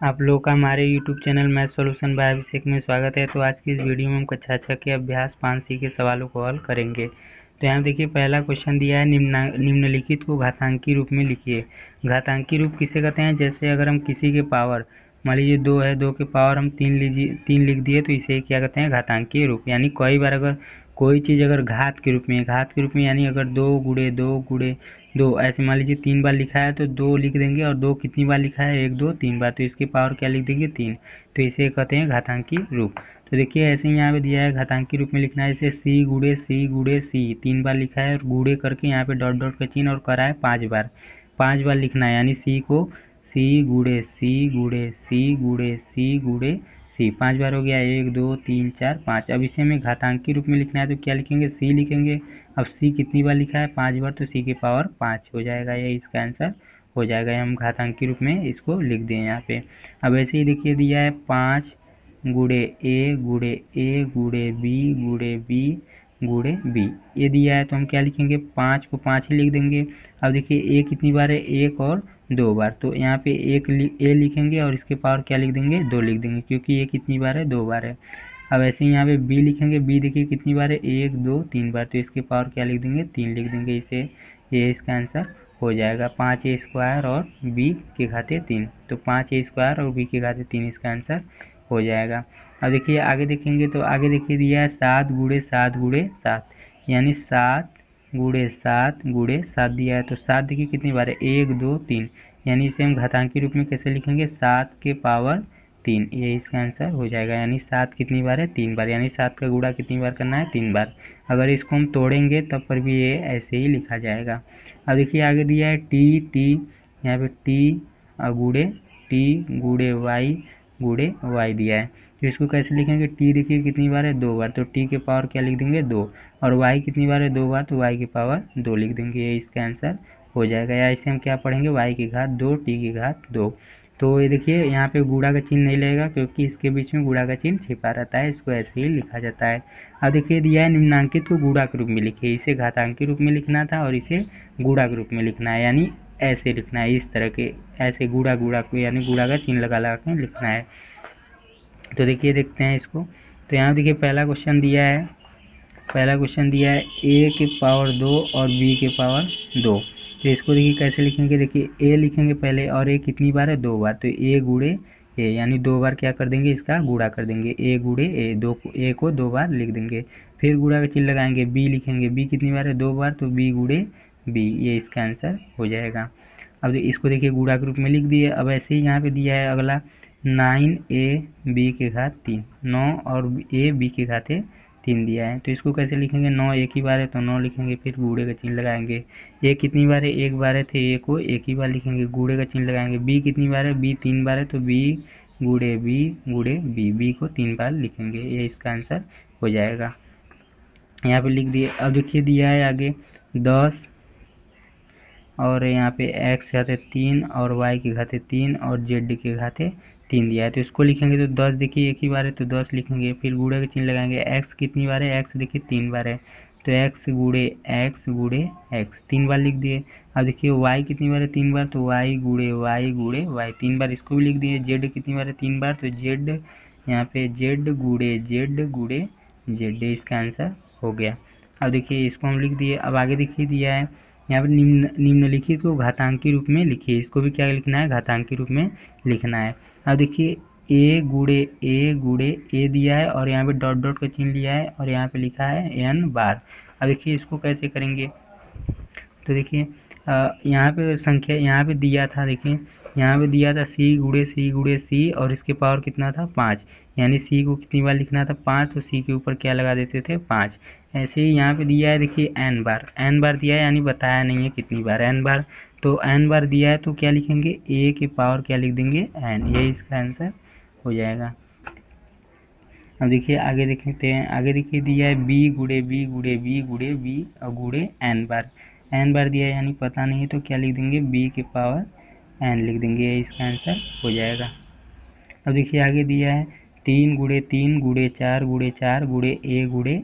आप लोगों का हमारे YouTube channel Math Solution by Abhishek में स्वागत है। तो आज की इस वीडियो में हम कक्षा 6 के अभ्यास 5C के सवालों को हल करेंगे। तो यहाँ देखिए पहला क्वेश्चन दिया है, निम्नलिखित को घातांकी रूप में लिखिए। घातांकी रूप किसे कहते हैं? जैसे अगर हम किसी के पावर, मान लीजिए 2 है, 2 के पावर हम 3 लिख दिए तो इसे क्या कहते हैं? घातांकी रूप। यानी कई बार अगर कोई चीज़ अगर घात के रूप में यानी अगर 2 गुणे 2 गुणे 2 ऐसे मान लीजिए 3 बार लिखा है तो 2 लिख देंगे, और 2 कितनी बार लिखा है? 1 2 3 बार, तो इसकी पावर क्या लिख देंगे? 3। तो इसे कहते हैं घातांकी रूप। तो देखिए ऐसे ही यहाँ पे दिया है घातांकी रूप में लिखना है, जैसे सी गुणे सी 3 बार लिखा है, और गुणे करके यहाँ पे डॉट डॉट का चिन्ह और करा है 5 बार लिखना है। यानी सी को सी गुणे सी गुणे सी गुणे सी गुणे सी 5 बार हो गया, 1 2 3 4 5। अब इसे हमें घातांकी रूप में लिखना है तो क्या लिखेंगे? सी लिखेंगे। अब सी कितनी बार लिखा है? 5 बार, तो सी की पावर 5 हो जाएगा, यही इसका आंसर हो जाएगा। हम घातांकी रूप में इसको लिख दें यहाँ पे। अब ऐसे ही देखिए दिया है 5 गुणे ए गुणे बी गुणे बी, ये दिया है तो हम क्या लिखेंगे? 5 को 5 ही लिख देंगे। अब देखिए ए कितनी बार है? 1 और 2 बार, तो यहाँ पे ए लिखेंगे और इसके पावर क्या लिख देंगे? 2 लिख देंगे, क्योंकि ए कितनी बार है? 2 बार है। अब ऐसे ही यहाँ पे बी लिखेंगे, बी देखिए कितनी बार है? 1 2 3 बार, तो इसके पावर क्या लिख देंगे? 3 लिख देंगे। इसे ये इसका आंसर हो जाएगा 5a स्क्वायर और b के घाते 3। तो 5a स्क्वायर और b के घाते 3 इसका आंसर हो जाएगा। अब देखिए आगे देखेंगे तो आगे देखिए दिया है 7 गुणे 7 यानी 7 गुणे 7 दिया है। तो 7 देखिए कितनी बार है? 1 2 3, यानी इसे हम घातांकी रूप में कैसे लिखेंगे? 7 के पावर 3, ये इसका आंसर हो जाएगा। यानी 7 कितनी बार है? 3 बार, यानी 7 का गुणा कितनी बार करना है? 3 बार। अगर इसको हम तोड़ेंगे तब पर भी ये ऐसे ही लिखा जाएगा। अब देखिए आगे दिया है टी, यहाँ पे टी गुणे वाई दिया है, तो इसको कैसे लिखेंगे? टी देखिए कितनी बार है? 2 बार, तो टी के पावर क्या लिख देंगे? 2, और वाई कितनी बार है? 2 बार, तो वाई की पावर 2 लिख देंगे, ये इसका आंसर हो जाएगा। या इसे हम क्या पढ़ेंगे? वाई की घात 2 टी की घात 2। तो ये देखिए यहाँ पे गुणा का चिन्ह नहीं लगेगा, क्योंकि इसके बीच में गुणा का चिन्ह छिपा रहता है, इसको ऐसे ही लिखा जाता है। अब देखिए दिया है निम्नांकित को गुणा के रूप में लिखिए। इसे घातांकी रूप में लिखना था और इसे गुणा के रूप में लिखना है, यानी ऐसे लिखना है, इस तरह के, ऐसे गुणा को यानी गुणा का चिन्ह लगा के लिखना है। तो देखिए देखते हैं इसको। तो यहाँ देखिए पहला क्वेश्चन दिया है a के पावर 2 और b के पावर 2। तो इसको देखिए कैसे लिखेंगे? देखिए a लिखेंगे पहले, और a कितनी बार है? 2 बार, तो a गुणे a, यानी 2 बार क्या कर देंगे? इसका गुणा कर देंगे, a गुणे a को 2 बार लिख देंगे। फिर गुणा का चिन्ह लगाएंगे, b लिखेंगे, b कितनी बार है? 2 बार, तो b गुणे b, ये इसका आंसर हो जाएगा। अब इसको देखिए गुणा के रूप में लिख दिए। अब ऐसे ही यहाँ पे दिया है अगला 9ab के घात 3, 9 और a b के घाते 3 दिया है, तो इसको कैसे लिखेंगे? 9 एक ही बार है तो 9 लिखेंगे, फिर गुणे का चिन्ह लगाएंगे। ए कितनी बार है? 1 बार है, तो ए को एक ही बार लिखेंगे, गुणे का चिन्ह लगाएंगे। बी कितनी बार है? बी 3 बार है, तो बी गुणे बी को 3 बार लिखेंगे, ये इसका आंसर हो जाएगा। यहाँ पे लिख दिए। अब देखिए दिया है आगे 10 और यहाँ पे x के घाते 3 और y के घाते 3 और z के घाते 3 दिया है, तो इसको लिखेंगे तो 10 देखिए एक ही बार है तो 10 लिखेंगे, फिर गुणे का चिन्ह लगाएंगे। x कितनी बार है? x देखिए 3 बार है, तो x गुणे x 3 बार लिख दिए। अब देखिए y कितनी बार है? 3 बार, तो y गुणे y 3 बार, इसको भी लिख दिए। z कितनी बार है? 3 बार, तो z यहाँ पे z गुणे z, इसका आंसर हो गया। अब देखिए इसको हम लिख दिए। अब आगे देखिए दिया है यहाँ पर निम्नलिखित को घातांकी रूप में लिखिए। इसको भी क्या लिखना है? घातांकी रूप में लिखना है। अब देखिए a गुणे a दिया है, और यहाँ पे डॉट डॉट का चिन्ह लिया है, और यहाँ पे लिखा है n बार। अब देखिए इसको कैसे करेंगे? तो देखिए यहाँ पे संख्या यहाँ पे दिया था, देखिए यहाँ पे दिया था c गुणे c और इसके पावर कितना था? 5, यानी c को कितनी बार लिखना था? 5, तो c के ऊपर क्या लगा देते थे? 5। ऐसे ही यहाँ पे दिया है देखिए n बार दिया है, यानी बताया नहीं है कितनी बार n बार, तो n बार दिया है तो क्या लिखेंगे? a के पावर क्या लिख देंगे? n, ये इसका आंसर हो जाएगा। अब देखिए आगे देखते हैं। आगे देखिए दिया है b गुणे b और गुणे n बार दिया है, यानी पता नहीं है तो क्या लिख देंगे? b के पावर n लिख देंगे, ये इसका आंसर हो जाएगा। अब देखिए आगे दिया है 3 गुणे 4 गुणे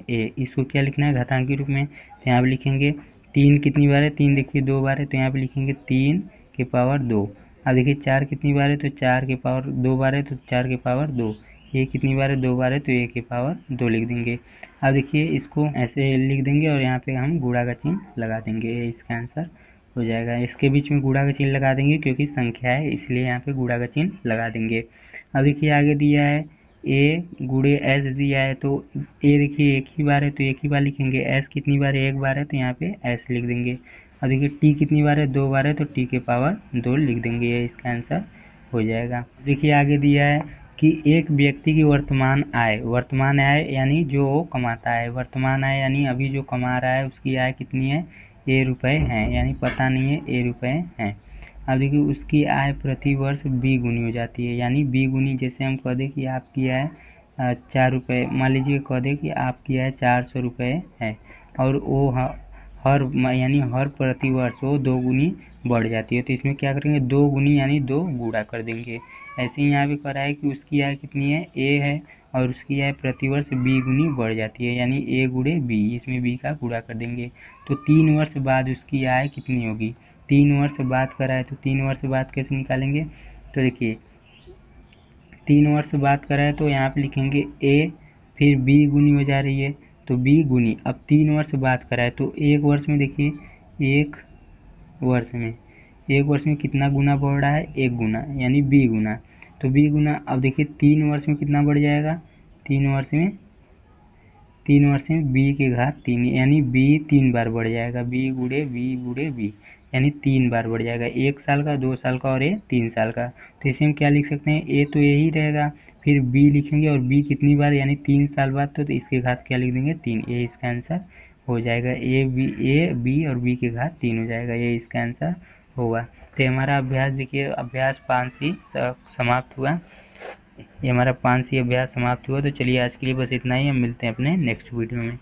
a, इसको क्या लिखना है? घातांकी रूप में। तो यहाँ पे लिखेंगे 3 कितनी बार है? 3 देखिए 2 बार है, तो यहाँ पे लिखेंगे 3 के पावर 2, अब देखिए 4 कितनी बार है, तो 4 के पावर 2 बार है, तो 4 के पावर 2। ये कितनी बार है, 2 बार है, तो 1 के पावर 2 लिख देंगे। अब देखिए इसको ऐसे लिख देंगे और यहाँ पे हम गुणा का चिन्ह लगा देंगे, ये इसका आंसर हो जाएगा। इसके बीच में गुणा का चिन्ह लगा देंगे क्योंकि संख्या है, इसलिए यहाँ पे गुणा का चिन्ह लगा देंगे। अब देखिए आगे दिया है ए गुणे एस दिया है, तो ए देखिए एक ही बार है तो एक ही बार लिखेंगे। एस कितनी बार है, एक बार है, तो यहाँ पे एस लिख देंगे। अब देखिए टी कितनी बार है, 2 बार है, तो टी के पावर 2 लिख देंगे, ये इसका आंसर हो जाएगा। देखिए आगे दिया है कि एक व्यक्ति की वर्तमान आय यानी जो वो कमाता है, वर्तमान आय यानी अभी जो कमा रहा है उसकी आय कितनी है, ए रुपये हैं, यानी पता नहीं है, ए रुपये हैं। अब देखिए उसकी आय प्रति वर्ष बी गुनी हो जाती है, यानी बी गुनी जैसे हम कह दें कि आपकी आय 4 रुपये, मान लीजिए कह दें कि आपकी आय 400 रुपये है और वो यानी हर प्रति वर्ष वो 2 गुनी बढ़ जाती है, तो इसमें क्या करेंगे 2 गुनी यानी 2 गुणा कर देंगे। ऐसे ही यहाँ पे कह रहा है कि उसकी आय कितनी है, ए है, और उसकी आय प्रति वर्ष बी गुनी बढ़ जाती है, यानी ए गुणे बी, इसमें बी का गुणा कर देंगे। तो 3 वर्ष बाद उसकी आय कितनी होगी, 3 वर्ष बाद करा है तो 3 वर्ष बाद कैसे निकालेंगे, तो देखिए 3 वर्ष बाद करा है तो यहाँ पे लिखेंगे ए, फिर बी गुनी हो जा रही है तो बी गुनी, अब 3 वर्ष बाद करा है तो एक वर्ष में देखिए एक वर्ष में कितना गुना बढ़ रहा है, एक गुना, यानी बी गुना, तो बी गुना। अब देखिए 3 वर्ष में कितना बढ़ जाएगा, 3 वर्ष में बी के घात 3, यानी बी 3 बार बढ़ जाएगा, बी गुणे बी यानी 3 बार बढ़ जाएगा, 1 साल का, 2 साल का और ये 3 साल का। तो इसे हम क्या लिख सकते हैं, ए तो यही रहेगा, फिर बी लिखेंगे और बी कितनी बार यानी 3 साल बाद, तो इसके घात क्या लिख देंगे 3, ये इसका आंसर हो जाएगा। ए बी और बी के घात 3 हो जाएगा, ये इसका आंसर होगा। तो हमारा अभ्यास देखिए, अभ्यास 5 ही समाप्त हुआ, ये हमारा 5 ही अभ्यास समाप्त हुआ। तो चलिए आज के लिए बस इतना ही, हम मिलते हैं अपने नेक्स्ट वीडियो में।